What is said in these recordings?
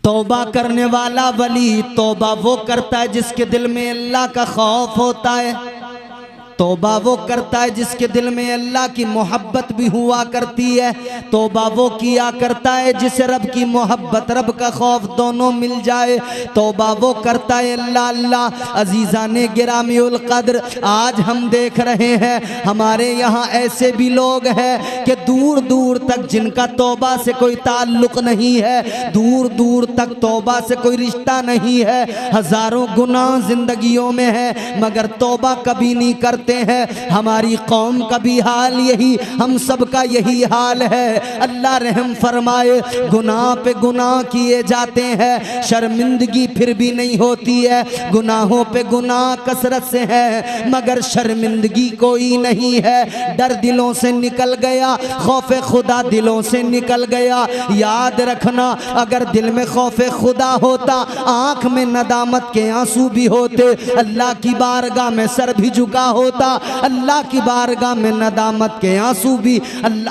तौबा करने वाला वली तौबा वो करता है जिसके दिल में अल्लाह का खौफ होता है। तौबा वो करता है जिसके दिल में अल्लाह की मोहब्बत भी हुआ करती है। तौबा वो किया करता है जिसे रब की मोहब्बत रब का खौफ दोनों मिल जाए। तौबा वो करता है अल्लाह अल्लाह। अजीज़ाने गिरामीउल क़द्र, आज हम देख रहे हैं हमारे यहाँ ऐसे भी लोग हैं कि दूर दूर तक जिनका तौबा से कोई ताल्लुक़ नहीं है, दूर दूर तक तौबा से कोई रिश्ता नहीं है, हज़ारों गुनाह ज़िंदगियों में है मगर तौबा कभी नहीं करते हैं। हमारी कौम का भी हाल यही, हम सब का यही हाल है। अल्लाह रहम फरमाए, गुनाह पे गुनाह किए जाते हैं, शर्मिंदगी फिर भी नहीं होती है। गुनाहों पे गुनाह कसरत से है मगर शर्मिंदगी कोई नहीं है। डर दिलों से निकल गया, खौफ खुदा दिलों से निकल गया। याद रखना, अगर दिल में खौफ खुदा होता, आंख में नदामत के आंसू भी होते, अल्लाह की बारगाह में सर भी झुका होता, अल्लाह की बारगाह में नदामत के आंसू भी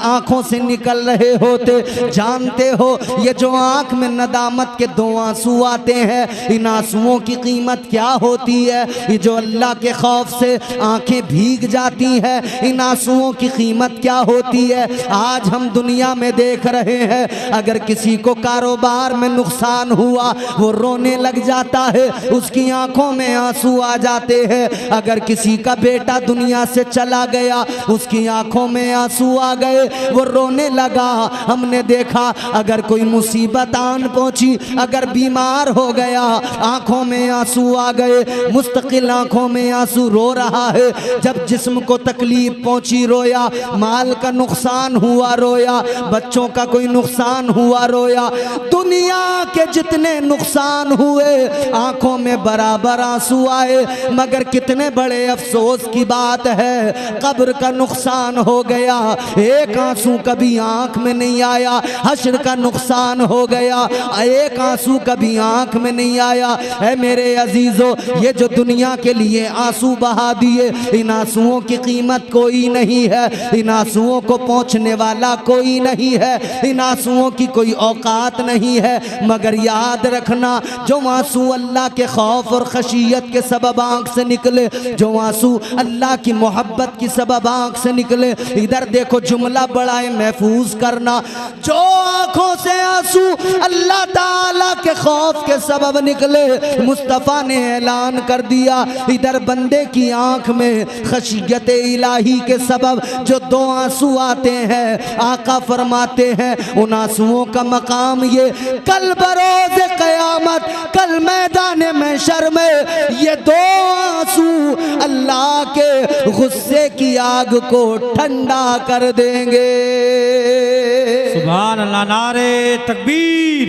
आंखों से निकल रहे होते। जानते हो ये जो आंख में नदामत के दो आंसू आते हैं, इन आंसुओं की कीमत क्या होती है? ये जो अल्लाह के खौफ से आंखें भीग जाती हैं, इन आंसुओं की कीमत क्या होती है? आज हम दुनिया में देख रहे हैं, अगर किसी को कारोबार में नुकसान हुआ वो रोने लग जाता है, उसकी आंखों में आंसू आ जाते हैं। अगर किसी का बेटा दुनिया से चला गया, उसकी आंखों में आंसू आ गए, वो रोने लगा। हमने देखा अगर कोई मुसीबत आन पहुंची, अगर बीमार हो गया, आंखों में आंसू आ गए, मुस्तकिल आंखों में आंसू रो रहा है। जब जिस्म को तकलीफ पहुंची रोया, माल का नुकसान हुआ रोया, बच्चों का कोई नुकसान हुआ रोया। दुनिया के जितने नुकसान हुए आंखों में बराबर आंसू आए, मगर कितने बड़े अफसोस की बात है, कब्र का नुकसान हो गया, एक आंसू कभी आंख में नहीं आया। हश्र का नुकसान हो गया, एक आंसू कभी आंख में नहीं आया। है मेरे अजीजों, ये जो दुनिया के लिए आंसू बहा दिए, इन आंसुओं की कीमत कोई नहीं है, इन आंसुओं को पहुंचने वाला कोई नहीं है, इन आंसुओं की कोई औकात नहीं है। मगर याद रखना, जो आंसू अल्लाह के खौफ और खशियत के सबब आंख से निकले, जो आंसू अल्लाह की मोहब्बत की सबब आंख से निकले, इधर देखो जुमला बड़ा है, महफूज करना, जो आंखों से आंसू अल्लाह ताला के खौफ के सबब निकले, मुस्तफ़ा ने ऐलान कर दिया, इधर बंदे की आंख में खशियत इलाही के सबब जो दो आंसू आते हैं, आका फरमाते हैं उन आंसुओं का मकाम ये, कल बरोज़ क़यामत, कल मैदान महशर में ये दो आंसू अल्लाह के गुस्से की आग को ठंडा कर देंगे। सुभान अल्लाह। नारे तकबीर,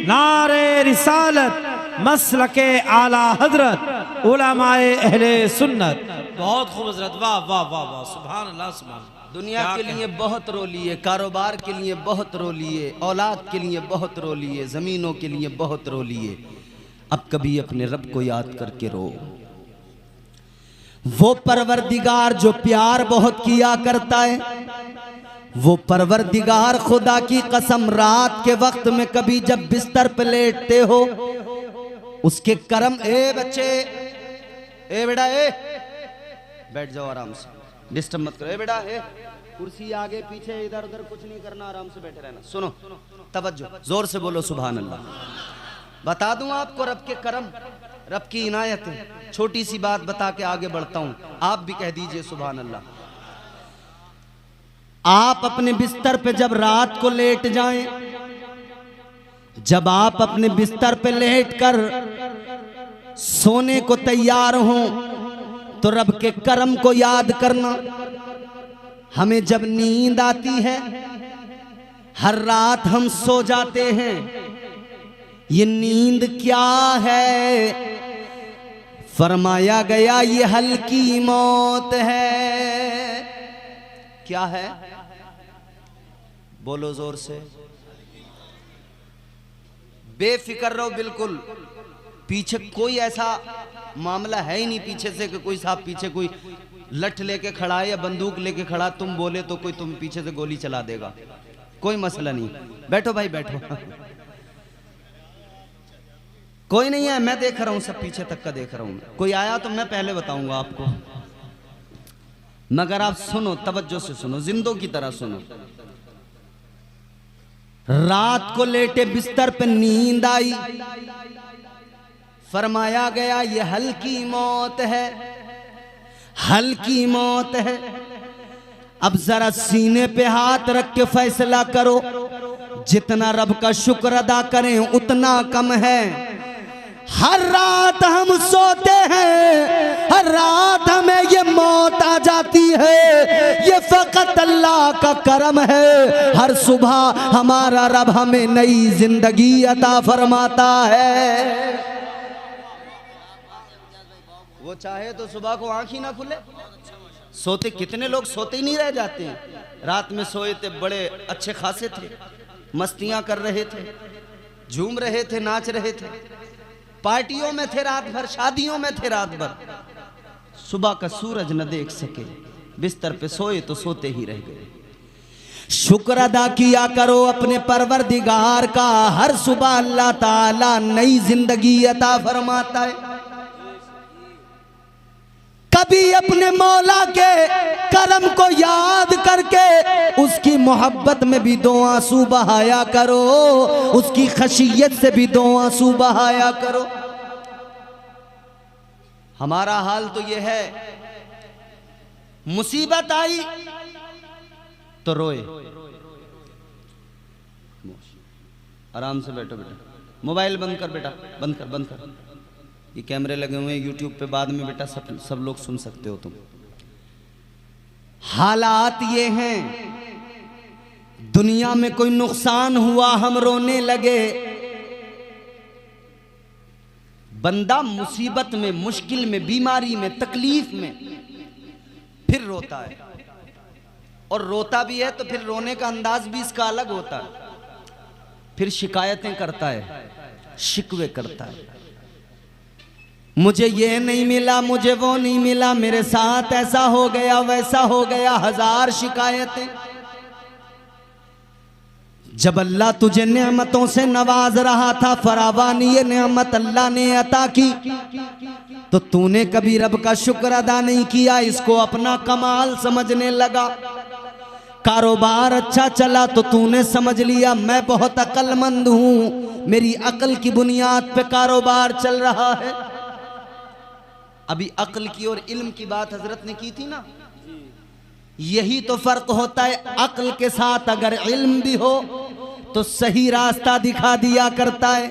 नारे रिसालत, मसलके आला हजरत, उलमाए अहले सुन्नत। बहुत खूब हजरत, वाह वाह वाह वाह, सुभान अल्लाह सुभान अल्लाह। दुनिया के लिए बहुत रो लिए, कारोबार के लिए बहुत रो लिए, औलाद के लिए बहुत रो लिए, ज़मीनों के लिए बहुत रो लिए। अब कभी अपने रब को याद करके रो। वो परवरदिगार जो प्यार बहुत किया करता है, वो परवरदिगार खुदा की कसम, रात के वक्त में कभी जब बिस्तर पे लेटते हो, उसके करम, ए बच्चे, ए बेटा, ए बैठ जाओ आराम से, डिस्टर्ब मत करो, ए बेटा, ए कुर्सी आगे पीछे इधर उधर कुछ नहीं करना, आराम से बैठे रहना। सुनो, तवज्जो, जोर से बोलो सुभान अल्लाह। बता दूं आपको रब के करम, रब की इनायत है। छोटी सी बात बता के आगे बढ़ता हूं, आप भी कह दीजिए सुभान अल्लाह। आप अपने बिस्तर पे जब रात को लेट जाएं, जब आप अपने बिस्तर पे लेट कर सोने को तैयार हों, तो रब के करम को याद करना। हमें जब नींद आती है, हर रात हम सो जाते हैं, ये नींद क्या है? फरमाया गया ये हल्की मौत है। क्या है? बोलो जोर से। बेफिक्र रहो बिल्कुल, पीछे कोई ऐसा मामला है ही नहीं पीछे से कि कोई साहब पीछे कोई लठ लेके खड़ा है या बंदूक लेके खड़ा, तुम बोले तो कोई तुम पीछे से गोली चला देगा, कोई मसला नहीं। बैठो भाई बैठो। कोई नहीं है, मैं देख रहा हूं, सब पीछे तक का देख रहा हूं। कोई आया तो मैं पहले बताऊंगा आपको, मगर आप सुनो, तवज्जो से सुनो, जिंदों की तरह सुनो। रात को लेटे बिस्तर पे नींद आई, फरमाया गया ये हल्की मौत है, हल्की मौत है। अब जरा सीने पे हाथ रख के फैसला करो, जितना रब का शुक्र अदा करें उतना कम है। हर रात हम सोते हैं, हर रात हमें ये मौत आ जाती है, ये फकत अल्लाह का करम है। हर सुबह हमारा रब हमें नई जिंदगी अता फरमाता है। वो चाहे तो सुबह को आंख ही ना खुले। सोते कितने लोग सोते ही नहीं रह जाते हैं। रात में सोए थे, बड़े अच्छे खासे थे, मस्तियां कर रहे थे, झूम रहे थे, नाच रहे थे, पार्टियों में थे रात भर, शादियों में थे रात भर, सुबह का सूरज न देख सके, बिस्तर पे सोए तो सोते ही रह गए। शुक्र अदा किया करो अपने परवरदिगार का, हर सुबह अल्लाह ताला नई जिंदगी अता फरमाता है। कभी अपने मौला के करम को याद करके उसकी मोहब्बत में भी दो आंसू बहाया करो, उसकी खशियत से भी दो आंसू बहाया करो। हमारा हाल तो ये है, मुसीबत आई तो रोए। आराम से बैठो बेटा, मोबाइल बंद कर बेटा, बंद कर, बंद कर। ये कैमरे लगे हुए हैं यूट्यूब पे, बाद में बेटा सब लोग सुन सकते हो तुम। हालात ये हैं, दुनिया में कोई नुकसान हुआ हम रोने लगे। बंदा मुसीबत में, मुश्किल में, बीमारी में, तकलीफ में फिर रोता है, और रोता भी है तो फिर रोने का अंदाज भी इसका अलग होता है। फिर शिकायतें करता है, शिकवे करता है, मुझे ये नहीं मिला, मुझे वो नहीं मिला, मेरे साथ ऐसा हो गया, वैसा हो गया, हजार शिकायतें। जब अल्लाह तुझे नेमतों से नवाज रहा था, फरावानी ये नेमत अल्लाह ने अता की, तो तूने कभी रब का शुक्र अदा नहीं किया, इसको अपना कमाल समझने लगा। कारोबार अच्छा चला तो तूने समझ लिया मैं बहुत अक्लमंद हूं, मेरी अक्ल की बुनियाद पे कारोबार चल रहा है। अभी अक्ल की और इल्म की बात हजरत ने की थी ना, यही तो फर्क होता है। अक्ल के साथ अगर इल्म भी हो तो सही रास्ता दिखा दिया करता है।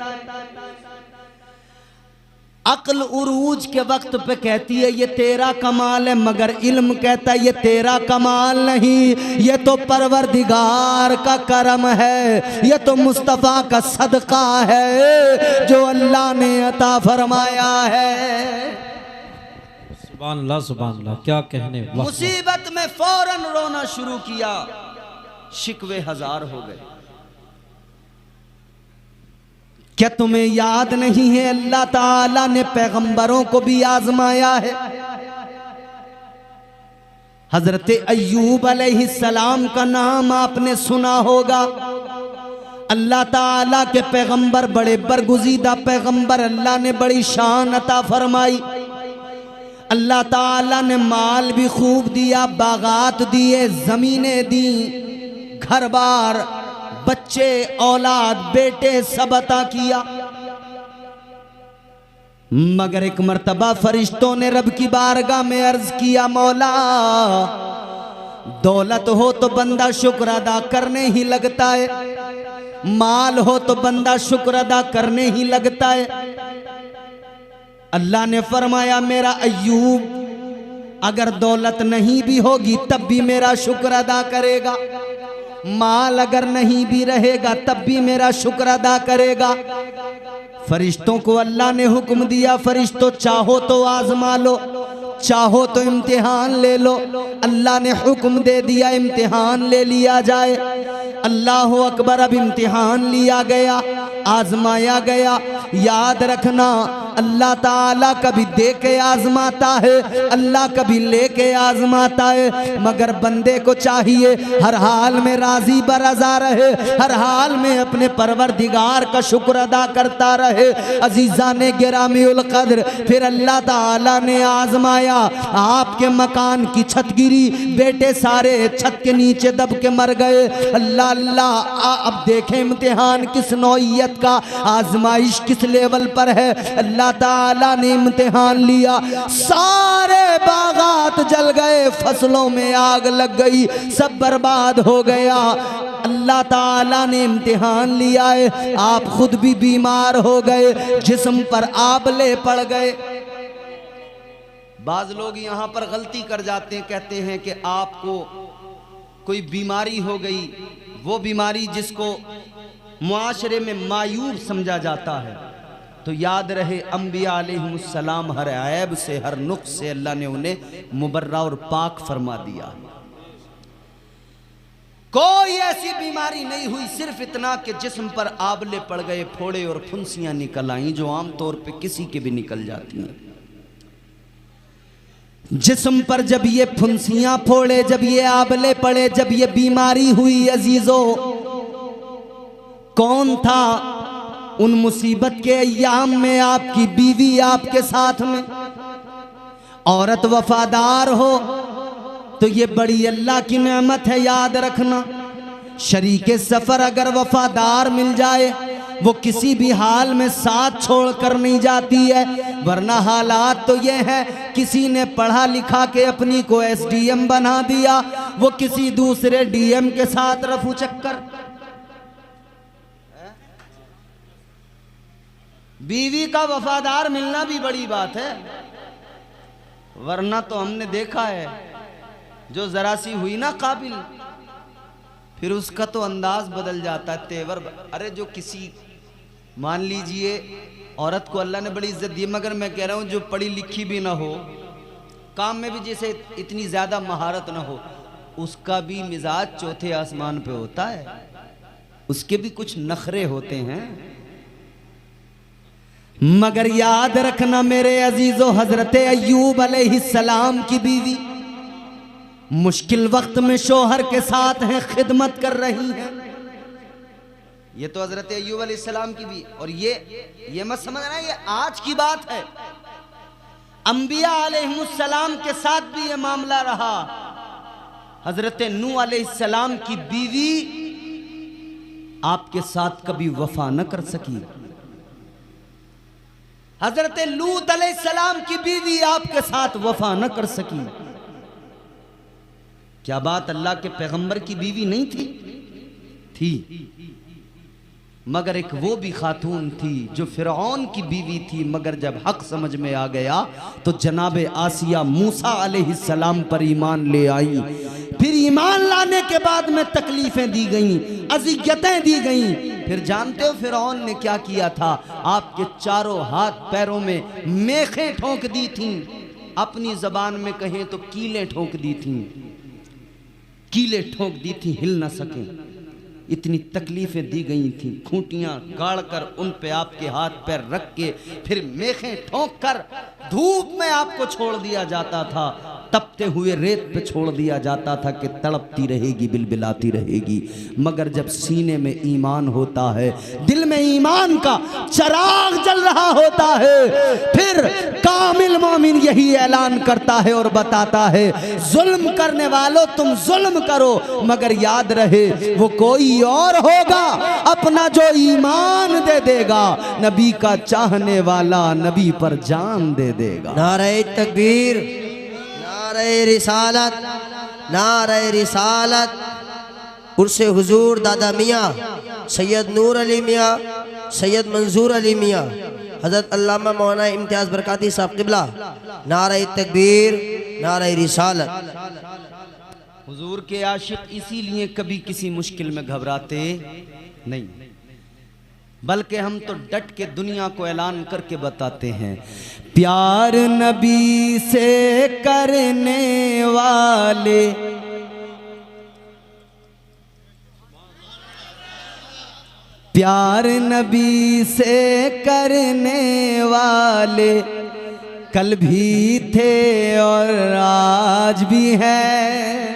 अक्ल उरूज के वक्त पे कहती है ये तेरा कमाल है, मगर इल्म कहता है ये तेरा कमाल नहीं, ये तो परवरदिगार का करम है, ये तो मुस्तफ़ा का सदका है जो अल्लाह ने अता फरमाया है। सुभान अल्लाह, सुभान अल्लाह, क्या कहने। मुसीबत में फौरन रोना शुरू किया, शिकवे हजार हो गए। क्या तुम्हें याद नहीं है अल्लाह ताला ने पैगंबरों को भी आजमाया है। हजरत अय्यूब अलैहिस्सलाम का नाम आपने सुना होगा। अल्लाह ताला के पैगंबर बड़े बरगुजीदा पैगंबर, अल्लाह ने बड़ी शान अता फरमाई। अल्लाह ताला ने माल भी खूब दिया, बागात दिए, जमीनें दी, घर बार, बच्चे, औलाद, बेटे सब अता किया। मगर एक मर्तबा फरिश्तों ने रब की बारगाह में अर्ज किया, मौला दौलत हो तो बंदा शुक्र अदा करने ही लगता है, माल हो तो बंदा शुक्र अदा करने ही लगता है। अल्लाह ने फरमाया मेरा अय्यूब अगर दौलत नहीं भी होगी तब भी मेरा शुक्र अदा करेगा, माल अगर नहीं भी रहेगा तब भी मेरा शुक्र अदा करेगा। फरिश्तों को अल्लाह ने हुक्म दिया, फरिश्तों चाहो तो आजमा लो, चाहो तो इम्तिहान ले लो। अल्लाह ने हुक्म दे दिया इम्तिहान ले लिया जाए। अल्लाह अकबर, अब इम्तिहान लिया गया, आजमाया गया। याद रखना अल्लाह ताला कभी दे के आजमाता है, अल्लाह कभी ले के आजमाता है, मगर बंदे को चाहिए हर हाल में राजी बरजा रहे, हर हाल में अपने परवरदिगार का शुक्र अदा करता रहे। अजीजा ने गिरामीउल कद्र, फिर अल्लाह ताला ने आजमाया, आपके मकान की छत गिरी, बेटे सारे छत के नीचे दब के मर गए। अल्लाह अल्लाह, अब देखें इम्तिहान किस नौइयत का, आजमाइश किस लेवल पर है। अल्लाह ताला ने इम्तिहान लिया, सारे बागात जल गए, फसलों में आग लग गई, सब बर्बाद हो गया। अल्लाह ताला ने इम्तिहान लिया है, आप खुद भी बीमार हो गए, जिस्म पर आबले पड़ गए। बाज लोग यहाँ पर गलती कर जाते हैं, कहते हैं कि आपको कोई बीमारी हो गई, वो बीमारी जिसको मुआशरे में मायूब समझा जाता है। तो याद रहे अंबिया अलैहिमुस्सलाम हर ऐब से, हर नुक्स से अल्लाह ने उन्हें मुबर्रा और पाक फरमा दिया। कोई ऐसी बीमारी नहीं हुई, सिर्फ इतना कि जिस्म पर आबले पड़ गए, फोड़े और फुंसियां निकल आई, जो आमतौर पे किसी के भी निकल जाती हैं। जिस्म पर जब ये फुंसियां फोड़े, जब ये आबले पड़े, जब ये बीमारी हुई, अजीजों कौन था उन मुसीबत के अय्याम में? आपकी बीवी आपके साथ में। औरत वफादार हो तो ये बड़ी अल्लाह की नेमत है, याद रखना। शरीके सफर अगर वफादार मिल जाए, वो किसी भी हाल में साथ छोड़कर नहीं जाती है। वरना हालात तो ये है, किसी ने पढ़ा लिखा के अपनी को एसडीएम बना दिया, वो किसी दूसरे डीएम के साथ रफू चक्कर। बीवी का वफादार मिलना भी बड़ी बात है, वरना तो हमने देखा है जो जरा सी हुई ना काबिल, फिर उसका तो अंदाज बदल जाता है, तेवर। अरे जो किसी, मान लीजिए औरत को अल्लाह ने बड़ी इज्जत दी, मगर मैं कह रहा हूँ जो पढ़ी लिखी भी ना हो, काम में भी जैसे इतनी ज्यादा महारत ना हो, उसका भी मिजाज चौथे आसमान पे होता है, उसके भी कुछ नखरे होते हैं। मगर याद रखना मेरे अजीजों, हजरत अय्यूब अलैहिस्सलाम की बीवी मुश्किल वक्त में शोहर के साथ हैं, खिदमत कर रही हैं। ये तो हजरत अय्यूब अलैहिस्सलाम की भी, और ये मत समझना ये आज की बात है, अंबिया अलैहिमुस्सलाम के साथ भी ये मामला रहा। हजरत नूह अलैहिस्सलाम की बीवी आपके साथ कभी वफा न कर सकी, हजरत लूत अलैहिस्सलाम की बीवी आपके साथ वफा न कर सकी। क्या बात अल्लाह के पैगंबर की बीवी नहीं थी? मगर एक वो भी खातून थी जो फिरौन की बीवी थी, मगर जब हक समझ में आ गया तो जनाबे आसिया मूसा अलैहिस्सलाम पर ईमान ले आई। फिर ईमान लाने के बाद में तकलीफें दी गईं, अज़ियतें दी गईं। फिर जानते हो फिरौन ने क्या किया था? आपके चारों हाथ पैरों में मेखें ठोंक दी थीं, अपनी जबान में कहें तो कीलें ठोंक दी थीं, कीले ठोक दी थी, हिल ना सके, इतनी तकलीफें दी गई थी। खूंटियां गाड़ कर उन पे आपके हाथ पैर रख के फिर मेखें ठोक कर धूप में आपको छोड़ दिया जाता था, तपते हुए रेत पे छोड़ दिया जाता था कि तड़पती रहेगी, बिलबिलाती रहेगी। मगर जब सीने में ईमान होता है, दिल में ईमान का चराग जल रहा होता है, फिर कामिल मोमिन यही ऐलान करता है और बताता है, जुल्म करने वालों तुम जुल्म करो, मगर याद रहे वो कोई और होगा, अपना जो ईमान दे देगा, नबी का चाहने वाला नबी पर जान दे देगा। नारे तकबीर, नारे रिसालत, नारे रिसालत। उर्से हुजूर दादा मियाँ सैयद नूर अली मियाँ, सैयद मंजूर अली मियाँ, हजरत अल्लामा मौलाना इम्तियाज बरकाती साहब क़िबला। नारे तकबीर, नारे रिसालत। हुजूर के आशिक इसीलिए कभी किसी मुश्किल में घबराते नहीं, बल्कि हम तो डट के दुनिया को ऐलान करके बताते हैं, प्यार नबी से करने वाले प्यार नबी से करने वाले कल भी थे और आज भी हैं।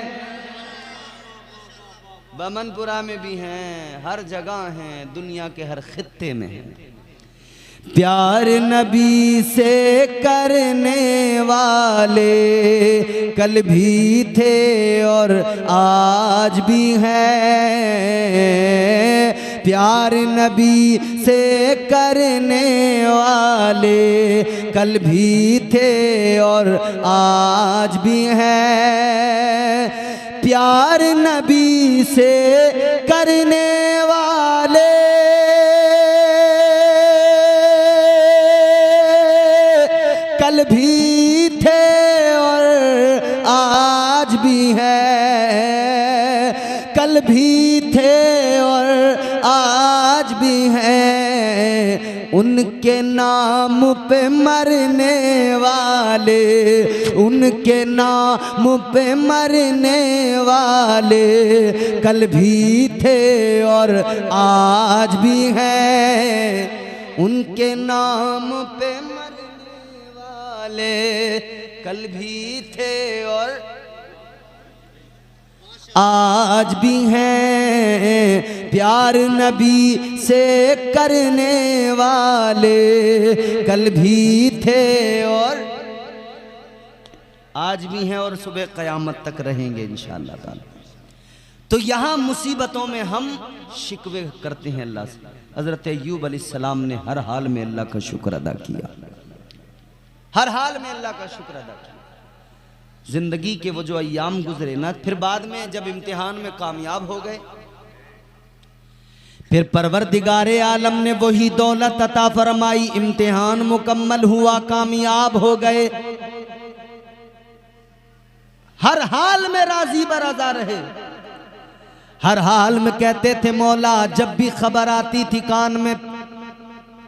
बमनपुरा में भी हैं, हर जगह हैं, दुनिया के हर खित्ते में हैं। प्यार नबी से करने वाले कल भी थे और आज भी हैं। प्यार नबी से करने वाले कल भी थे और आज भी हैं। प्यार नबी से करने वाले कल भी थे और आज भी हैं। कल भी थे और आज भी हैं। उनके नाम पे मरने वाले, उनके नाम पे मरने वाले कल भी थे और आज भी हैं। उनके नाम पे कल भी थे और आज भी हैं। प्यार नबी से करने वाले कल भी थे और आज भी हैं और सुबह क़यामत तक रहेंगे इंशाअल्लाह ताला। तो यहाँ मुसीबतों में हम शिकवे करते हैं अल्लाह से। हज़रत अय्यूब अलैहिस्सलाम ने हर हाल में अल्लाह का शुक्र अदा किया, हर हाल में अल्लाह का शुक्र अदा किया। जिंदगी के वो जो अय्याम गुजरे ना, फिर बाद में जब इम्तिहान में कामयाब हो गए, फिर परवरदिगारे आलम ने वही दौलत अता फरमाई, इम्तिहान मुकम्मल हुआ, कामयाब हो गए। हर हाल में राजी बराजा रहे, हर हाल में कहते थे मौला, जब भी खबर आती थी कान में,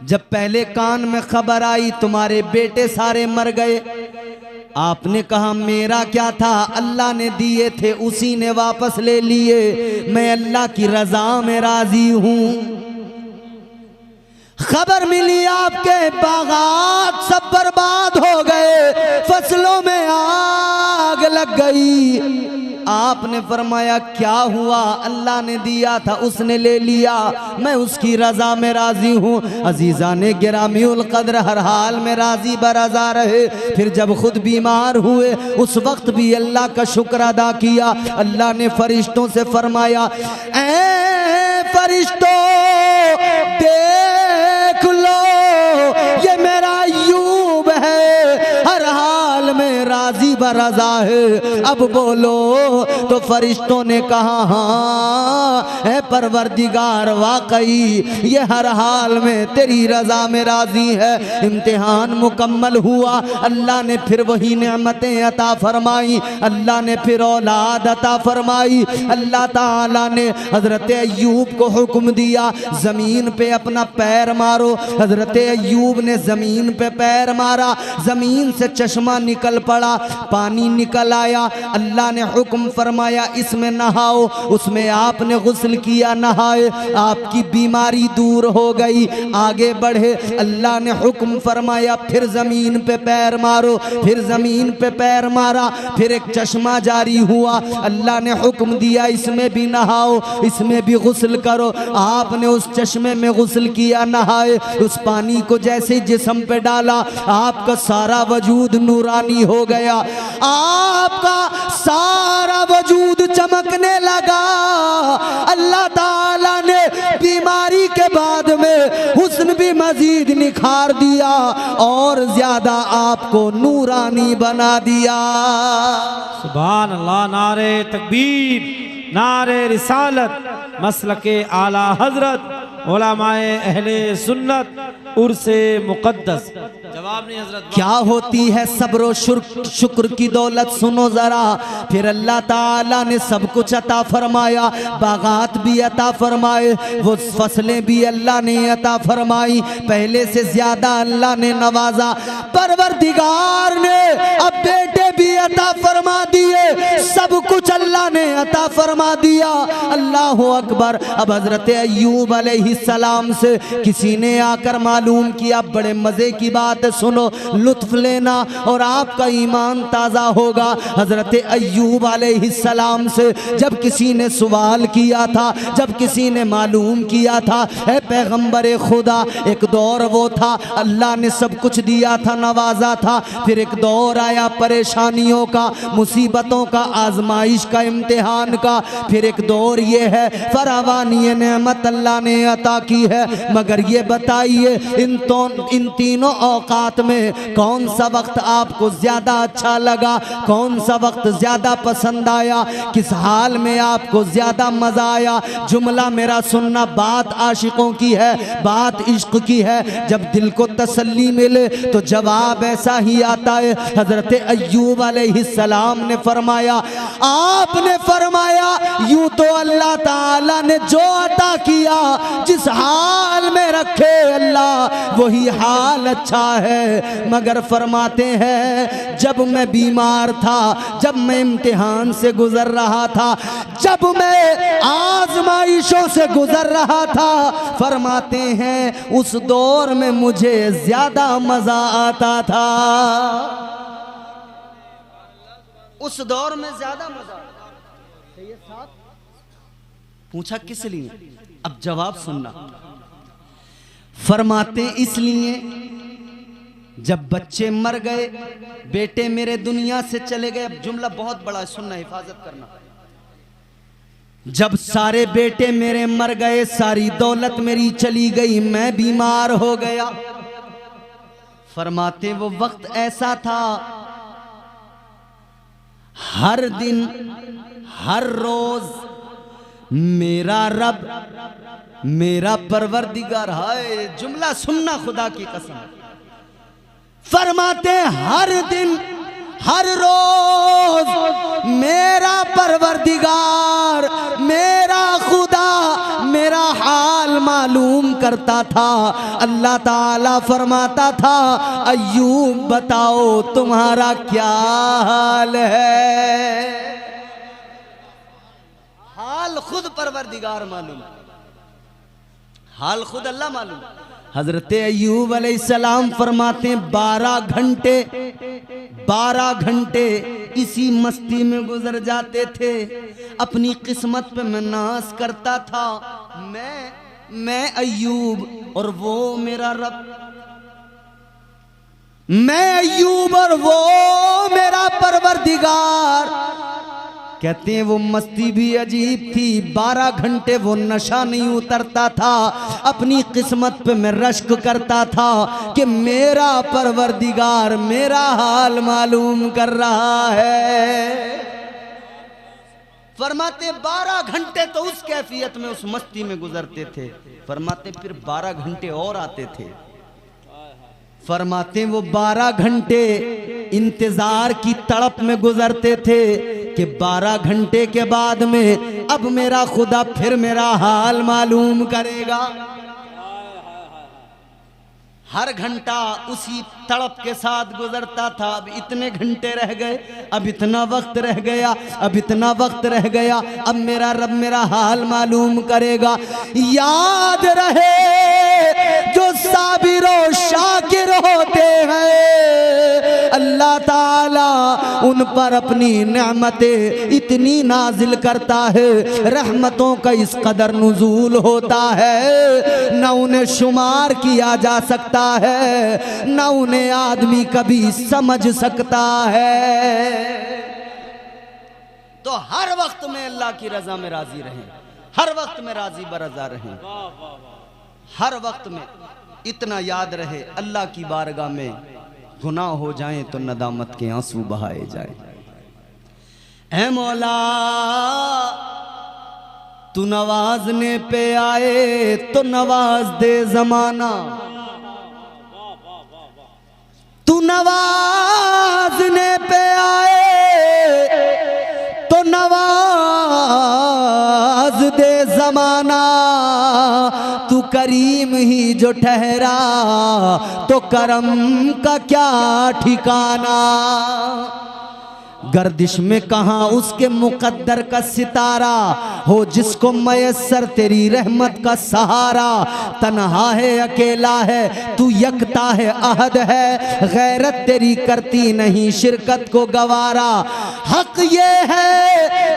जब पहले कान में खबर आई तुम्हारे बेटे सारे मर गए, आपने कहा मेरा क्या था, अल्लाह ने दिए थे उसी ने वापस ले लिए, मैं अल्लाह की रजा में राजी हूं। खबर मिली आपके बागात सब बर्बाद हो गए, फसलों में आग लग गई। आपने फरमाया क्या हुआ, अल्लाह ने दिया था उसने ले लिया, मैं उसकी रजा में राजी हूँ। अजीजा ने गिरामीउल कद्र हर हाल में राजी बराजा रहे। फिर जब खुद बीमार हुए उस वक्त भी अल्लाह का शुक्र अदा किया। अल्लाह ने फरिश्तों से फरमाया, ऐ फरिश्तों देख लो ये मेरा अय्यूब है, हर हाल में राजी बराजा है, अब बोलो। तो फरिश्तों ने कहा हाँ है परवरदिगार, वाकई ये हर हाल में तेरी रजा में राजी है। इम्तिहान मुकम्मल हुआ, अल्लाह ने फिर वही नेमतें अता फरमाई, अल्लाह ने फिर औलाद अता फरमाई। अल्लाह ताला ने हजरत अय्यूब को हुक्म दिया जमीन पे अपना पैर मारो। हजरत अय्यूब ने जमीन पे पैर मारा, जमीन से चश्मा निकल पड़ा, पानी निकल आया। अल्लाह ने हुक्म फरमाया इसमें नहाओ, उसमें आपने गुस्ल किया, नहाए, आपकी बीमारी दूर हो गई। आगे बढ़े, अल्लाह ने हुक्म फरमाया फिर जमीन पे पैर मारो, फिर जमीन पे पैर मारा, फिर एक चश्मा जारी हुआ। अल्लाह ने हुक्म दिया इसमें भी नहाओ, इसमें भी गुस्ल करो। आपने उस चश्मे में गुस्ल किया, नहाए, उस पानी को जैसे जिस्म पे डाला आपका सारा वजूद नूरानी हो गया, आपका सारा वजूद चमकने लगा। अल्लाह ताला ने बीमारी के बाद में हुस्न भी मजीद निखार दिया और ज्यादा आपको नूरानी बना दिया। सुभान अल्लाह, नारे तकबीर, नारे रिसालत, मसलके आला हजरत, उलमाए अहले सुन्नत उर्से मुक़द्दस। जवाब नहीं हजरत। क्या होती है सब्र शुक्र की दौलत, सुनो जरा। फिर अल्लाह ताला ने सब कुछ अता फरमाया, बागात भी अता फरमाए, वो फसलें भी अल्लाह ने अता फरमाई, पहले से ज्यादा अल्लाह ने नवाजा। परवरदिगार ने अब बेटे भी अता फरमा दिए, सब कुछ अल्लाह ने अता फरमा दिया। अल्लाह अकबर। अब हजरत अय्यूब अलैहिस्सलाम से किसी ने आकर मालूम किया, बड़े मजे की बात सुनो, लुत्फ लेना और आपका ईमान ताज़ा होगा। हजरत अय्यूब अलैहिस्सलाम से जब किसी ने सवाल किया था, जब किसी ने मालूम किया था, ऐ पैगंबर खुदा, एक दौर वो था अल्लाह ने सब कुछ दिया था, नवाजा था, फिर एक दौर आया परेशानियों का, मुसीबतों का, आजमाइश का, इम्तिहान का, फिर एक दौर ये है फरावानी नेमत अल्लाह ने अता की है। मगर ये बताइए इन तीनों औकात में कौन सा वक्त आपको ज्यादा अच्छा लगा, कौन सा वक्त ज्यादा पसंद आया, किस हाल में आपको ज्यादा मजा आया? जुमला मेरा सुनना, बात आशिकों की है, बात इश्क की है। जब दिल को तसल्ली मिले तो जवाब ऐसा ही आता है। हजरत अय्यूब अलैहिस्सलाम ने फरमाया, आपने फरमाया यूं तो अल्लाह ताला ने जो अता किया, जिस हाल में रखे अल्लाह वही हाल अच्छा है। मगर फरमाते हैं जब मैं बीमार था, जब मैं इम्तिहान से गुजर रहा था, जब मैं आजमाइशों से गुजर रहा था, फरमाते हैं उस दौर में मुझे ज्यादा मजा आता था, उस दौर में ज्यादा मजा। पूछा किस लिए? अब जवाब सुनना। फरमाते इसलिए जब बच्चे मर गए, बेटे मेरे दुनिया से चले गए। अब जुमला बहुत बड़ा है, सुनना, हिफाजत करना। जब सारे बेटे मेरे मर गए, सारी दौलत मेरी चली गई, मैं बीमार हो गया। फरमाते वो वक्त ऐसा था, हर दिन हर रोज मेरा रब, मेरा परवरदिगार, हाय जुमला सुनना खुदा की कसम, फरमाते हर दिन हर रोज मेरा परवरदिगार, मेरा खुदा मेरा हाल मालूम करता था। अल्लाह ताला फरमाता था, अय्यूब बताओ तुम्हारा क्या हाल है? हाल खुद परवरदिगार मालूम, हाल खुद अल्लाह मालूम। हजरत अय्यूब अलैहिस्सलाम फरमाते 12 घंटे इसी मस्ती में गुजर जाते थे। अपनी किस्मत पे मैं नाज करता था, मैं अय्यूब और वो मेरा रब, मैं अय्यूब और वो मेरा परवरदिगार। कहते हैं वो मस्ती भी अजीब थी, 12 घंटे वो नशा नहीं उतरता था। अपनी किस्मत पे मैं रश्क करता था कि मेरा परवरदिगार मेरा हाल मालूम कर रहा है। फरमाते 12 घंटे तो उस कैफियत में, उस मस्ती में गुजरते थे। फरमाते फिर 12 घंटे और आते थे। फरमाते वो 12 घंटे इंतजार की तड़प में गुजरते थे कि 12 घंटे के बाद में अब मेरा खुदा फिर मेरा हाल मालूम करेगा। हर घंटा उसी तड़प के साथ गुजरता था। अब इतने घंटे रह गए, अब इतना वक्त रह गया, अब इतना वक्त रह गया, अब मेरा रब मेरा हाल मालूम करेगा। याद रहे जो साबिर और शाकिर होते हैं, अल्लाह ताला उन पर अपनी नेमतें इतनी नाजिल करता है, रहमतों का इस कदर नुज़ूल होता है, न उन्हें शुमार किया जा सकता है, न उन्हें आदमी कभी समझ सकता है। तो हर वक्त में अल्लाह की रजा में राजी रहें, हर वक्त में राजी बरजा रहें, हर वक्त में इतना याद रहे अल्लाह की बारगाह में गुनाह हो जाएं तो नदामत के आंसू बहाए जाएं। ऐ मौला तू नवाजने पे आए तो नवाज दे जमाना, नवाजने पे आए तो नवाज दे जमाना, तू करीम ही जो ठहरा तो करम का क्या ठिकाना। गर्दिश में कहाँ उसके मुकद्दर का सितारा हो, जिसको मयस्सर तेरी रहमत का सहारा। तन्हा है अकेला है तू यकता है अहद है, गैरत तेरी करती नहीं शिरकत को गवारा। हक ये है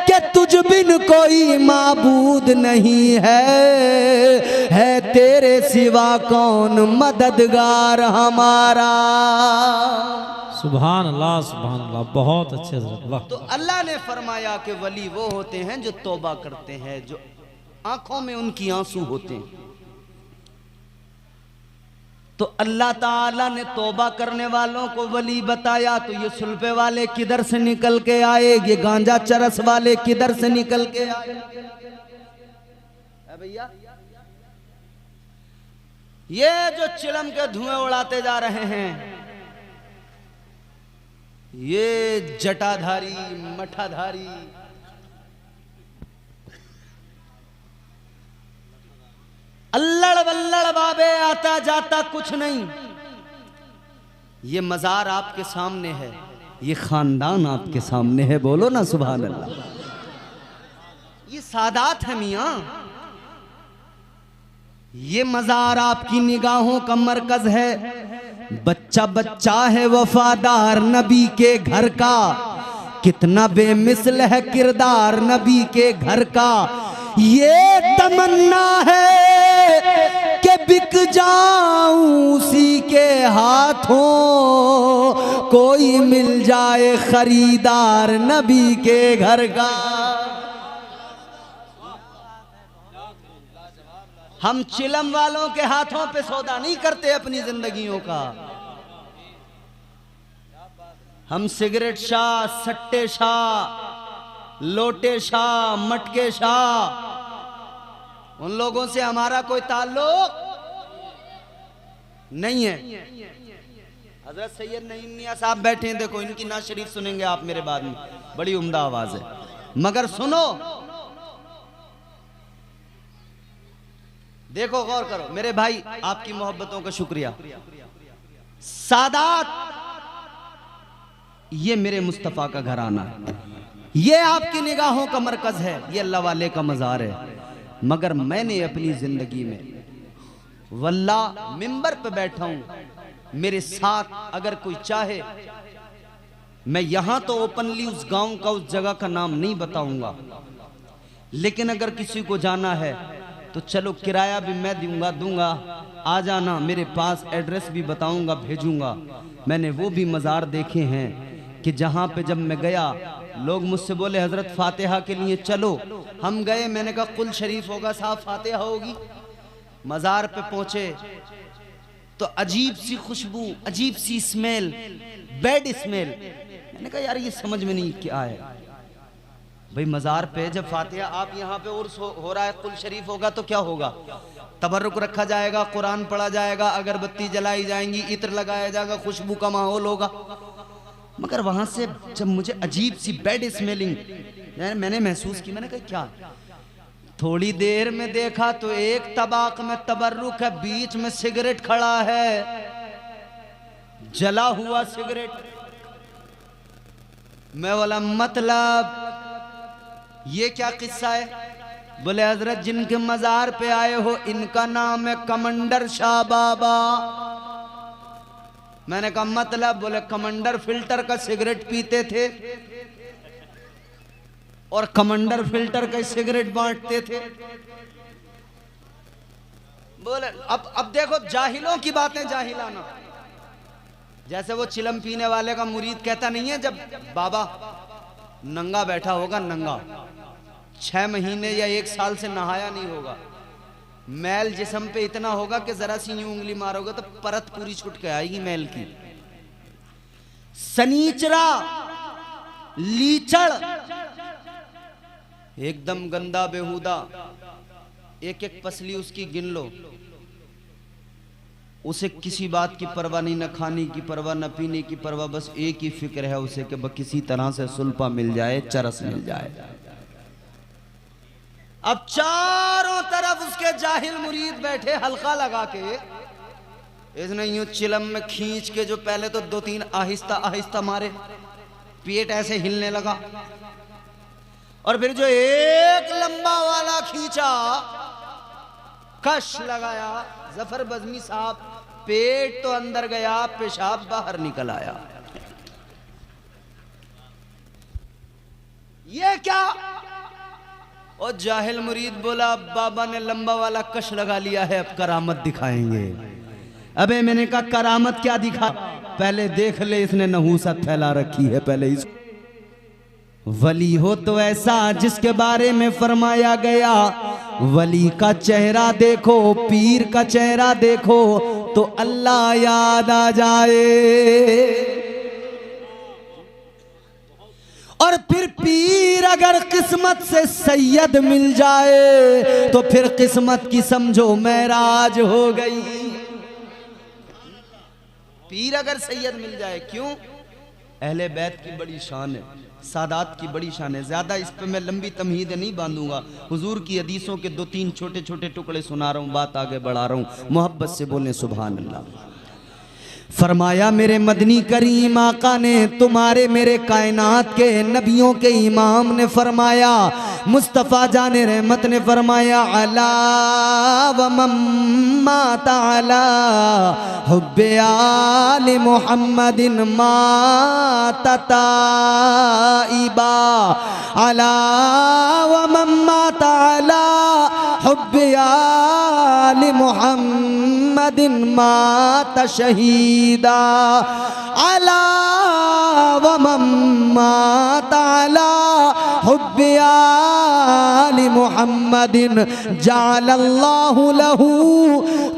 कि तुझ बिन कोई माबूद नहीं है तेरे सिवा कौन मददगार हमारा। सुभान अल्लाह, बहुत अच्छे हज़रत, वाह। तो अल्लाह ने फरमाया कि वली वो होते हैं जो तौबा करते हैं, जो आंखों में उनकी आंसू होते हैं। तो अल्लाह ताला ने तौबा करने वालों को वली बताया, तो ये सुल्फे वाले किधर से निकल के आए, ये गांजा चरस वाले किधर से निकल के आए भैया। ये जो चिलम के धुएं उड़ाते जा रहे हैं, ये जटाधारी मठाधारी अल्लड़ वल्लड़ बाबे आता जाता कुछ नहीं। ये मजार आपके सामने है, ये खानदान आपके सामने है, बोलो ना सुभान अल्लाह। ये सादात है मियां, ये मजार आपकी निगाहों का मरकज है। बच्चा बच्चा है वफादार नबी के घर का, कितना बेमिसल है किरदार नबी के घर का। ये तमन्ना है कि बिक जाऊं उसी के हाथों, कोई मिल जाए खरीदार नबी के घर का। हम चिलम वालों के हाथों पे सौदा नहीं करते अपनी जिंदगियों का। हम सिगरेट शाह, सट्टे शाह, लोटे शाह, मटके शाह, उन लोगों से हमारा कोई ताल्लुक नहीं है। हजरत सैयद नईम मियां साहब बैठे हैं, देखो इनकी नात शरीफ सुनेंगे आप मेरे बाद में, बड़ी उम्दा आवाज है, मगर सुनो, देखो गौर करो मेरे भाई, आपकी मोहब्बतों का शुक्रिया। सादात, ये मेरे मुस्तफा का घराना है, ये आपकी निगाहों का मरकज है, ये अल्लाह वाले का मजार है। मगर मैंने अपनी जिंदगी में वल्लाह मिंबर पे बैठा हूं, मेरे साथ अगर कोई चाहे, मैं यहां तो ओपनली उस गांव का, उस जगह का नाम नहीं बताऊंगा, लेकिन अगर किसी को जाना है तो चलो, किराया भी मैं दूंगा, आ जाना मेरे पास, एड्रेस भी बताऊंगा, भेजूंगा। मैंने वो भी मज़ार देखे हैं कि जहाँ पे जब मैं गया, लोग मुझसे बोले हजरत फातिहा के लिए चलो, हम गए, मैंने कहा कुल शरीफ होगा साहब, फातिहा होगी। मज़ार पे पहुंचे तो अजीब सी खुशबू, अजीब सी स्मेल, बैड स्मेल। मैंने कहा यार ये समझ में नहीं क्या है भाई। मज़ार पे जब फातिहा, आप यहाँ पे उर्स हो रहा है, कुल शरीफ होगा तो क्या होगा, तबर्रुक रखा जाएगा, कुरान पढ़ा जाएगा, अगरबत्ती जलाई जाएंगी, इत्र लगाया जाएगा, खुशबू का माहौल होगा। मगर वहां से जब मुझे अजीब सी बैड स्मेलिंग मैंने महसूस की, मैंने कहा क्या, थोड़ी देर में देखा तो एक तबाक में तबर्रुक है, बीच में सिगरेट खड़ा है, जला हुआ सिगरेट। मैं बोला मतलब ये क्या किस्सा है? बोले हजरत जिनके मजार पे आए हो इनका नाम है कमांडर शाह बाबा। मैंने कहा मतलब? बोले कमांडर फिल्टर का सिगरेट पीते थे और कमांडर फिल्टर का सिगरेट बांटते थे। बोले अब देखो जाहिलों की बातें जाहिलाना। जैसे वो चिलम पीने वाले का मुरीद कहता नहीं है, जब बाबा नंगा बैठा होगा, नंगा 6 महीने या 1 साल से नहाया नहीं होगा, मैल जिस्म पे इतना होगा कि जरा सी यूं उंगली मारोगे तो परत पूरी छुट के आएगी मैल की। सनीचरा, लीचड़, एकदम गंदा बेहुदा, एक एक पसली उसकी गिन लो। उसे किसी बात की परवाह नहीं, न खाने की परवाह, न पीने की परवाह, बस एक ही फिक्र है उसे कि बस किसी तरह से सुल्पा मिल जाए, चरस मिल जाए। अब चारों तरफ उसके जाहिल मुरीद बैठे हल्का लगा के, इसने यूं चिलम में खींच के जो पहले तो 2-3 आहिस्ता आहिस्ता मारे, पेट ऐसे हिलने लगा, और फिर जो एक लंबा वाला खींचा, कश लगाया, जफर बज़मी साहब पेट तो अंदर गया, पेशाब बाहर निकल आया। ये क्या? और जाहिल मुरीद बोला बाबा ने लंबा वाला कश लगा लिया है, अब करामत दिखाएंगे। अबे मैंने कहा करामत क्या दिखा, पहले देख ले इसने नहूसत फैला रखी है, पहले इस वली हो तो ऐसा जिसके बारे में फरमाया गया, वली का चेहरा देखो, पीर का चेहरा देखो तो अल्लाह याद आ जाए। और फिर पीर अगर किस्मत से सैयद मिल जाए तो फिर किस्मत की समझो महराज हो गई। पीर अगर सैयद मिल जाए, क्यों? अहले बैत की बड़ी शान है, सादात की बड़ी शान है। ज्यादा इस पे मैं लंबी तमहीद नहीं बांधूंगा, हुजूर की हदीसों के 2-3 छोटे छोटे टुकड़े सुना रहा हूं, बात आगे बढ़ा रहा हूं, मोहब्बत से बोलें सुभान अल्लाह। फरमाया मेरे मदनी करीम आका ने, तुम्हारे मेरे कायनात के नबियों के इमाम ने फरमाया, मुस्तफ़ा जाने रहमत ने फरमाया, अला व मम्मा ताला हुब्बे आले मुहम्मदिन माता ताइबा, अला व मम्मा ताला हुब्बे आले मुहम्मदिन माता शहीदा, अला व मम्मा ताला हुब्बे आले मुहम्मदिन जअलल्लाहु लहू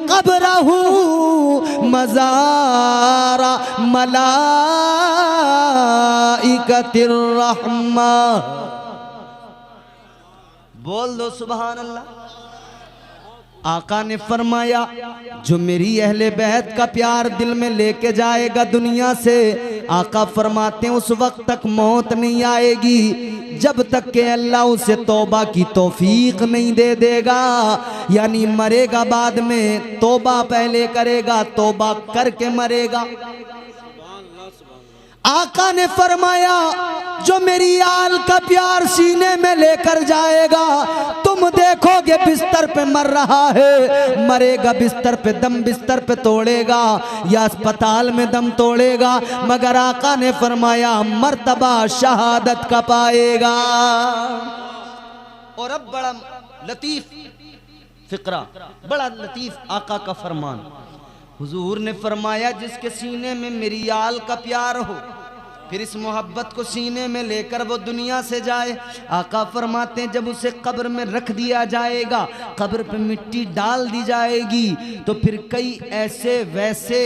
क़ब्रहू मज़ारा मलाइकतिर रहमा। बोल दो सुभान अल्लाह। आका ने फरमाया जो मेरी अहले बैत का प्यार दिल में लेके जाएगा दुनिया से, आका फरमाते हैं उस वक्त तक मौत नहीं आएगी जब तक के अल्लाह उसे तौबा की तौफीक नहीं दे देगा। यानी मरेगा बाद में, तौबा पहले करेगा, तौबा करके मरेगा। आका ने फरमाया जो मेरी आल का प्यार सीने में लेकर जाएगा, तुम देखोगे बिस्तर पे मर रहा है, मरेगा बिस्तर पे, दम बिस्तर पे तोड़ेगा या अस्पताल में दम तोड़ेगा, मगर आका ने फरमाया मर्तबा शहादत का पाएगा। और अब बड़ा लतीफ फिक्रा, बड़ा लतीफ आका का फरमान, हुजूर ने फरमाया जिसके सीने में मेरी आल का प्यार हो, फिर इस मोहब्बत को सीने में लेकर वो दुनिया से जाए, आका फरमाते हैं जब उसे कब्र में रख दिया जाएगा, कब्र पे मिट्टी डाल दी जाएगी, तो फिर कई ऐसे वैसे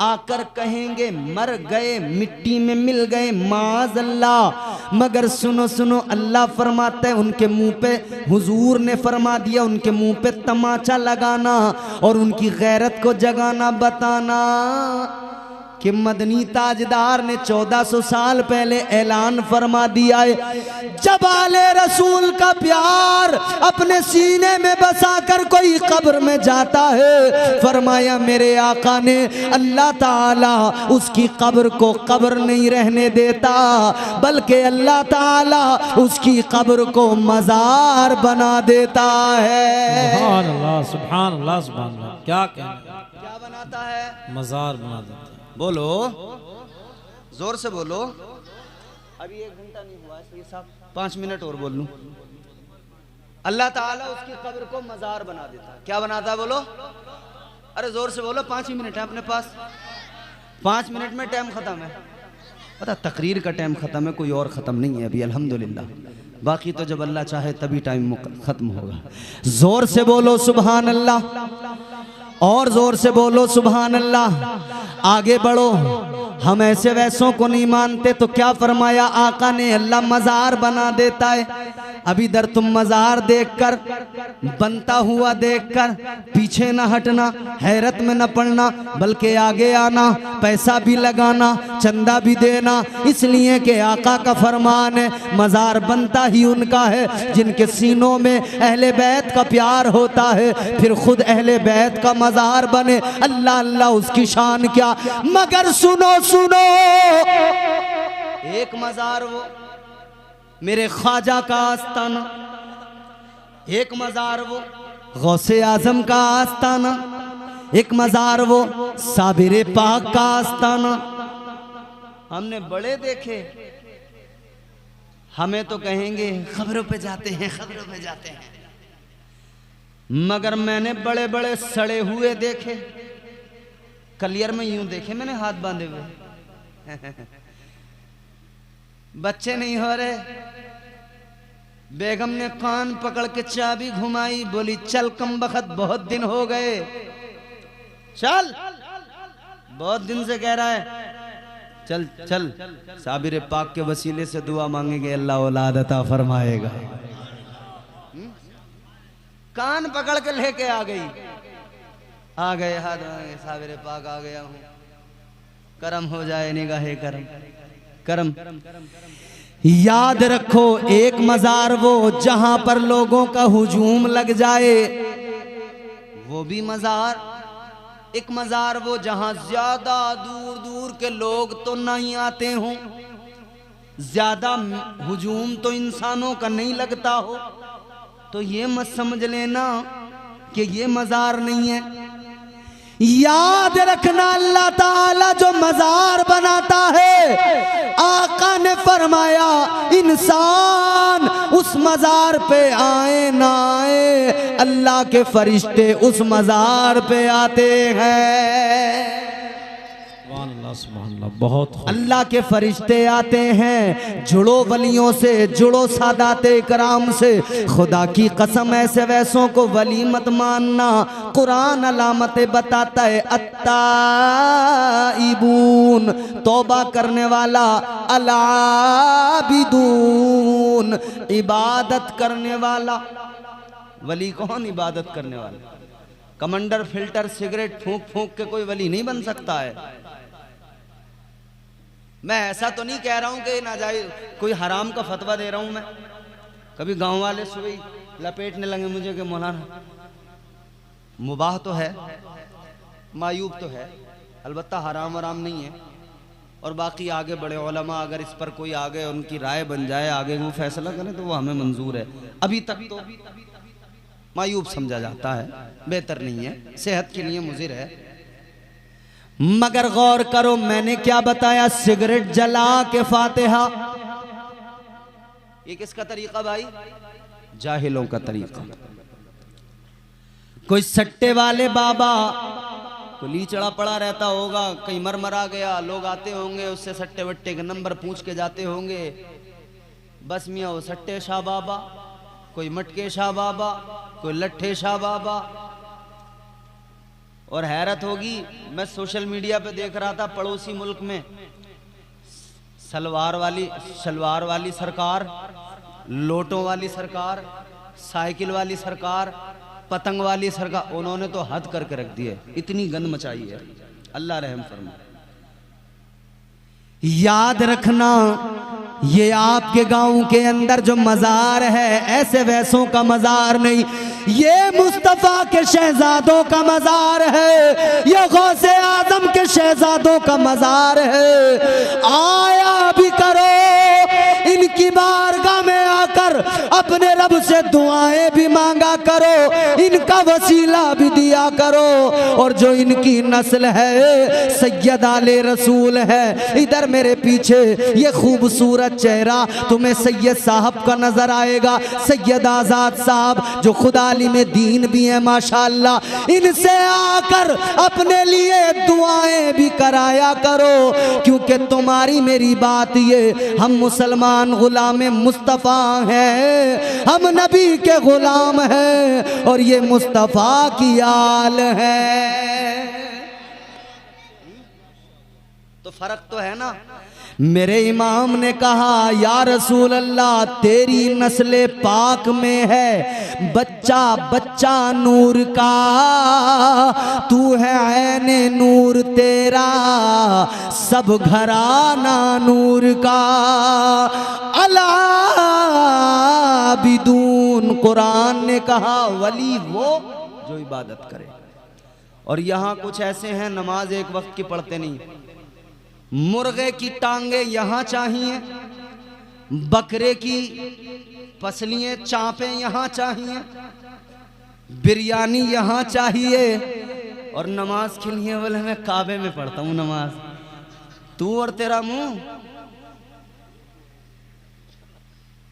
आकर कहेंगे मर गए, मिट्टी में मिल गए, माज़ अल्लाह। मगर सुनो सुनो, अल्लाह फरमाता है उनके मुंह पे, हुजूर ने फरमा दिया उनके मुंह पे तमाचा लगाना और उनकी गैरत को जगाना, बताना कि मदनी ताजदार ने 1400 साल पहले ऐलान फरमा दिया है, जब आले रसूल का प्यार अपने सीने में बसाकर कोई कब्र में जाता है, फरमाया मेरे आका ने, अल्लाह ताला उसकी कब्र को कब्र नहीं रहने देता, बल्कि अल्लाह ताला उसकी कब्र को मजार बना देता है। सुभान अल्लाह, सुभान अल्लाह, सुभान अल्लाह। क्या कहना, क्या बनाता है? मजार बना देता है। बोलो, जोर से बोलो। अभी 1 घंटा नहीं हुआ है साहब, 5 मिनट और बोल लूं। अल्लाह ताला उसकी कब्र को मजार बना देता है। क्या बनाता है? बोलो, अरे जोर से बोलो, 5 ही मिनट है अपने पास, 5 मिनट में टाइम खत्म है। पता तकरीर का टाइम खत्म है, कोई और ख़त्म नहीं है अभी अल्हम्दुलिल्लाह, बाकी तो जब अल्लाह चाहे तभी टाइम ख़त्म होगा। जोर से बोलो सुभान अल्लाह, और जोर से बोलो सुभान अल्लाह। आगे बढ़ो, हम ऐसे वैसों को नहीं मानते, तो क्या फरमाया आका ने, अल्लाह मजार बना देता है। अब इधर तुम मज़ार देखकर, बनता हुआ देखकर पीछे न हटना, हैरत में न पड़ना, बल्कि आगे आना, पैसा भी लगाना, चंदा भी देना, इसलिए कि आका का फरमान है मज़ार बनता ही उनका है जिनके सीनों में अहले बैत का प्यार होता है। फिर खुद अहले बैत का मज़ार बने, अल्लाह अल्लाह उसकी शान क्या। मगर सुनो सुनो, एक मज़ार वो मेरे ख्वाजा का आस्ताना, एक मज़ार वो गौसे आजम का आस्ताना, एक मज़ार वो साबिर पाक का आस्ताना। हमने बड़े देखे, हमें तो कहेंगे खबरों पे जाते हैं, खबरों पे जाते हैं, मगर मैंने बड़े बड़े सड़े हुए देखे। कलियर में यूं देखे मैंने हाथ बांधे हुए बच्चे नहीं हो रहे। बेगम ने कान पकड़ के चाबी घुमाई, बोली चल कम बखत, बहुत दिन हो गए, चल, बहुत दिन से कह रहा है, चल चल। साबिर पाक के वसीले से दुआ मांगेंगे, अल्लाह औलाद अता फरमाएगा। कान पकड़ के लेके आ गई, आ गए हाथ साबिर पाक, आ गया हूं, करम हो जाए निगाहे करम करम। याद रखो एक मज़ार वो जहां पर लोगों का हुजूम लग जाए, वो भी मज़ार। एक मज़ार वो जहां ज्यादा दूर दूर के लोग तो नहीं आते हों, ज्यादा हुजूम तो इंसानों का नहीं लगता हो, तो ये मत समझ लेना कि ये मज़ार नहीं है। याद रखना अल्लाह ताला जो मज़ार बनाता है, आका ने फरमाया इंसान उस मज़ार पे आए ना आए, अल्लाह के फरिश्ते उस मज़ार पे आते हैं। बहुत अल्लाह के फरिश्ते आते हैं। जुड़ो वलियों से, जुड़ो सादाते कराम से। खुदा की कसम ऐसे वैसों को वली मत मानना। कुरान अलामतें बताता है, अत्ताइबून तौबा करने वाला, अलाबिदून इबादत करने वाला। वली कौन? इबादत करने वाला। कमांडर फिल्टर सिगरेट फूंक फूंक के कोई वली नहीं बन सकता है। मैं ऐसा तो नहीं कह रहा हूं कि नाजायज कोई हराम का फतवा दे रहा हूं मैं। कभी गांव वाले सुबह लपेटने लगे मुझे कि मौलाना मुबाह तो है, मायूब तो है, अलबत्ता हराम वराम नहीं है, और बाकी आगे बड़े उलमा अगर इस पर कोई आगे उनकी राय बन जाए, आगे वो फैसला करें तो वो हमें मंजूर है। अभी तक तो मायूब समझा जाता है, बेहतर नहीं है, सेहत के लिए मुज़िर है। मगर गौर करो मैंने क्या बताया, सिगरेट जला के फातिहा। ये किसका तरीका भाई? जाहिलों का तरीका। कोई सट्टे वाले बाबा कुली चढ़ा पड़ा रहता होगा, कहीं मरा गया, लोग आते होंगे उससे सट्टे वट्टे के नंबर पूछ के जाते होंगे। बस मियाँ वो सट्टे शाह बाबा, कोई मटके शाह बाबा, कोई लट्ठे शाह बाबा। और हैरत होगी, मैं सोशल मीडिया पे देख रहा था पड़ोसी मुल्क में शलवार वाली सरकार, लोटों वाली सरकार, साइकिल वाली सरकार, पतंग वाली सरकार, उन्होंने तो हद करके रख दी है, इतनी गंद मचाई है। अल्लाह रहम फरमाए। याद रखना ये आपके गांव के अंदर जो मज़ार है ऐसे वैसों का मज़ार नहीं, ये मुस्तफ़ा के शहजादों का मज़ार है, ये गौसे आज़म के शहजादों का मज़ार है। आया भी करो इनकी बारगाह में आकर, अपने रब से दुआएं भी मांगा करो, इनका वसीला भी दिया करो। और जो इनकी नस्ल है सैयद आले रसूल है। इधर मेरे पीछे ये खूबसूरत चेहरा तुम्हें सैयद साहब का नजर आएगा, सैयद आजाद साहब जो खुदा में दीन भी है माशाअल्लाह। इनसे आकर अपने लिए दुआएं भी कराया करो, क्योंकि तुम्हारी मेरी बात ये, हम मुसलमान गुलाम मुस्तफ़ा हैं, हम नबी के गुलाम हैं और ये मुस्तफ़ा की आल है। तो फर्क तो है ना। मेरे इमाम ने कहा या रसूल अल्लाह तेरी नस्ले पाक में है बच्चा बच्चा नूर का, तू है ऐने नूर तेरा सब घराना नूर का। अला बिदून, कुरान ने कहा वली वो जो इबादत करे। और यहाँ कुछ ऐसे हैं नमाज एक वक्त की पढ़ते नहीं, मुर्गे की टांगे यहाँ चाहिए, बकरे की पसलियाँ चाँपें यहाँ चाहिए, बिरयानी यहाँ चाहिए, और नमाज के लिए बोले मैं काबे में पढ़ता हूँ नमाज। तू और तेरा मुंह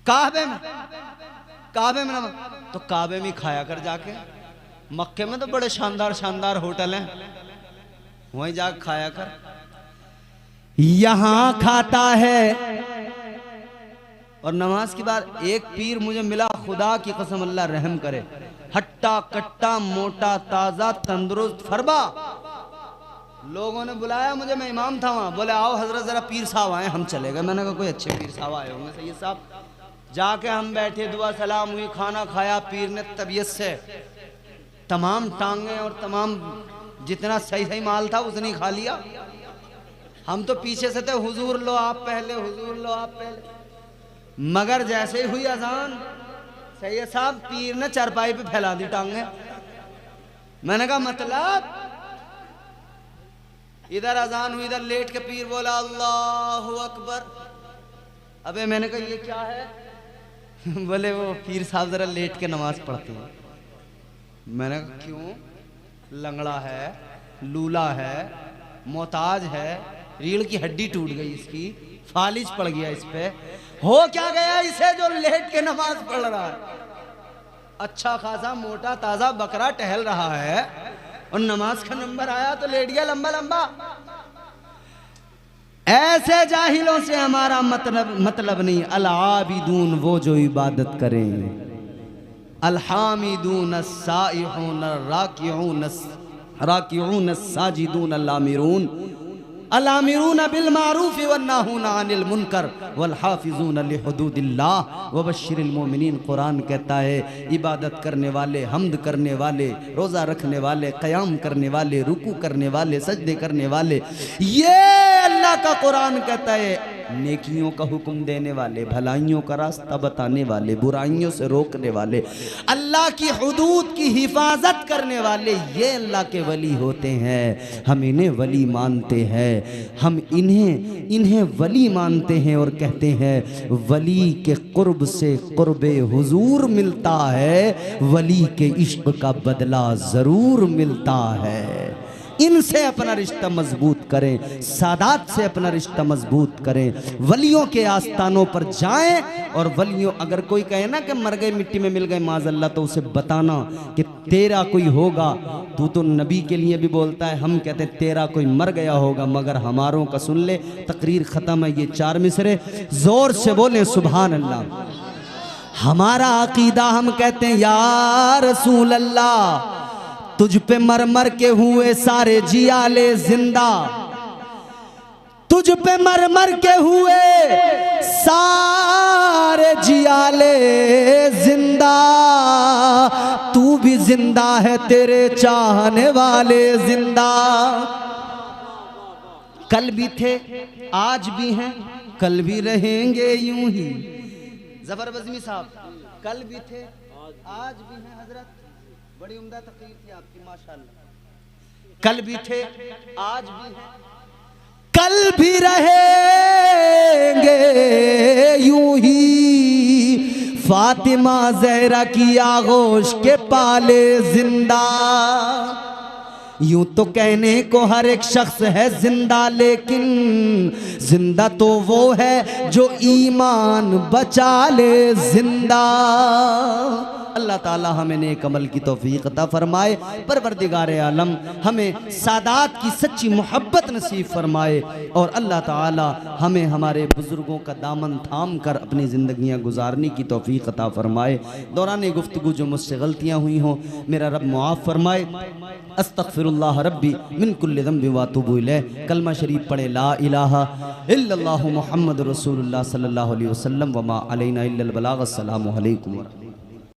काबे में, काबे में नमाज, तो काबे में खाया कर जाके। मक्के में तो बड़े शानदार शानदार होटल हैं, वहीं जाकर खाया कर। यहां खाता है। और नमाज के बाद एक पीर मुझे मिला, खुदा की कसम अल्लाह रहम करे, हट्टा कट्टा मोटा ताजा तंदुरुस्त फरबा। लोगों ने बुलाया मुझे, मैं इमाम था वहां, बोले आओ हजरत जरा पीर साहब आए, हम चले गए। मैंने कहा कोई अच्छे पीर साहब आए होंगे सैयद साहब। जाके हम बैठे, दुआ सलाम हुई, खाना खाया। पीर ने तबीयत से तमाम टांगे और तमाम जितना सही सही माल था उसने खा लिया। हम तो पीछे से थे, हुजूर लो आप पहले, हुजूर लो आप पहले। मगर जैसे ही हुई अजान, सैयद साहब पीर ने चारपाई पे फैला दी टांगे। मैंने कहा मतलब? इधर अजान हुई, इधर लेट के पीर बोला अल्लाहु अकबर। अबे मैंने कहा ये क्या है? बोले वो पीर साहब जरा लेट के नमाज पढ़ते हैं। मैंने कहा क्यों? लंगड़ा है, लूला है, मोहताज है, रीढ़ की हड्डी टूट गई इसकी, फालिज पड़ गया इस पे, हो क्या गया इसे जो लेट के नमाज पढ़ रहा है? अच्छा खासा मोटा ताजा बकरा टहल रहा है और नमाज का नंबर आया तो लेट गया लंबा लंबा। ऐसे जाहिलों से हमारा मतलब नहीं। अल आबिदून वो जो इबादत करें, अल हामिदून अस्साइहून राकिऊन अस्साजिदून अल आमिरून बिल मारूफ वन्नाहून अनिल मुनकर वल हाफिजून लिहुदूदिल्लाह वबश्शिरिल मोमिनीन। कुरान कहता है इबादत करने वाले, हम्द करने वाले, रोज़ा रखने वाले, क़याम करने वाले, रुकू करने वाले, सजदे करने वाले, ये अल्लाह का कुरान कहता है नेकियों का हुक्म देने वाले, भलाइयों का रास्ता बताने वाले, बुराइयों से रोकने वाले, अल्लाह की हुदूद की हिफाजत करने वाले, ये अल्लाह के वली होते हैं। हम इन्हें वली मानते हैं, हम इन्हें वली मानते हैं और कहते हैं वली के कुर्ब से कुर्बे हुजूर मिलता है, वली के इश्क का बदला ज़रूर मिलता है। इनसे अपना रिश्ता मजबूत करें, सादात से अपना रिश्ता मजबूत करें, वलियों के आस्थानों पर जाएं। और वलियों, अगर कोई कहे ना कि मर गए मिट्टी में मिल गए माज़अल्लाह, तो उसे बताना कि तेरा कोई होगा। तू तो नबी के लिए भी बोलता है, हम कहते हैं तेरा कोई मर गया होगा, मगर हमारों का सुन ले। तकरीर ख़त्म है, ये 4 मिसरे जोर से बोले सुभान अल्लाह। हमारा अकीदा, हम कहते हैं या रसूल अल्लाह तुझ पे मर मर के हुए सारे जियाले जिंदा, तुझ पे मर मर के हुए सारे जियाले जिंदा, तू भी जिंदा है तेरे चाहने वाले जिंदा। कल भी थे, आज भी हैं, कल भी रहेंगे यूं ही। जफर बज़मी साहब कल भी थे, आज भी हैं। हजरत बड़ी उम्दा तकरीर थी आपकी माशाल्लाह। कल भी थे, आज भी हैं, कल भी रहेंगे यूं ही। फातिमा ज़हरा की आगोश के पाले जिंदा। यूं तो कहने को हर एक शख्स है जिंदा, लेकिन जिंदा तो वो है जो ईमान बचा ले जिंदा। अल्लाह ताला हमें नेक अमल की तौफीक अता फरमाए। परवरदिगार आलम हमें सादात की सच्ची मोहब्बत नसीब फरमाए और अल्लाह ताला हमें हमारे बुजुर्गों का दामन थाम कर अपनी ज़िंदगियाँ गुजारने की तौफीक अता फरमाए। दौरान गुफ्तगू जो मुझसे गलतियाँ हुई हों मेरा रब मुआफ़ फरमाए। अस्तग़फिरुल्लाह रब्बी मिन कुल्लि ज़ंबि व अतूबु इलैह। कलमा शरीफ पढ़े ला इलाहा इल्लल्लाहु मुहम्मद रसूलुल्लाह सल्लल्लाहु अलैहि वसल्लम व मा अलैना इल्लल बलाग। अस्सलामु अलैकुम।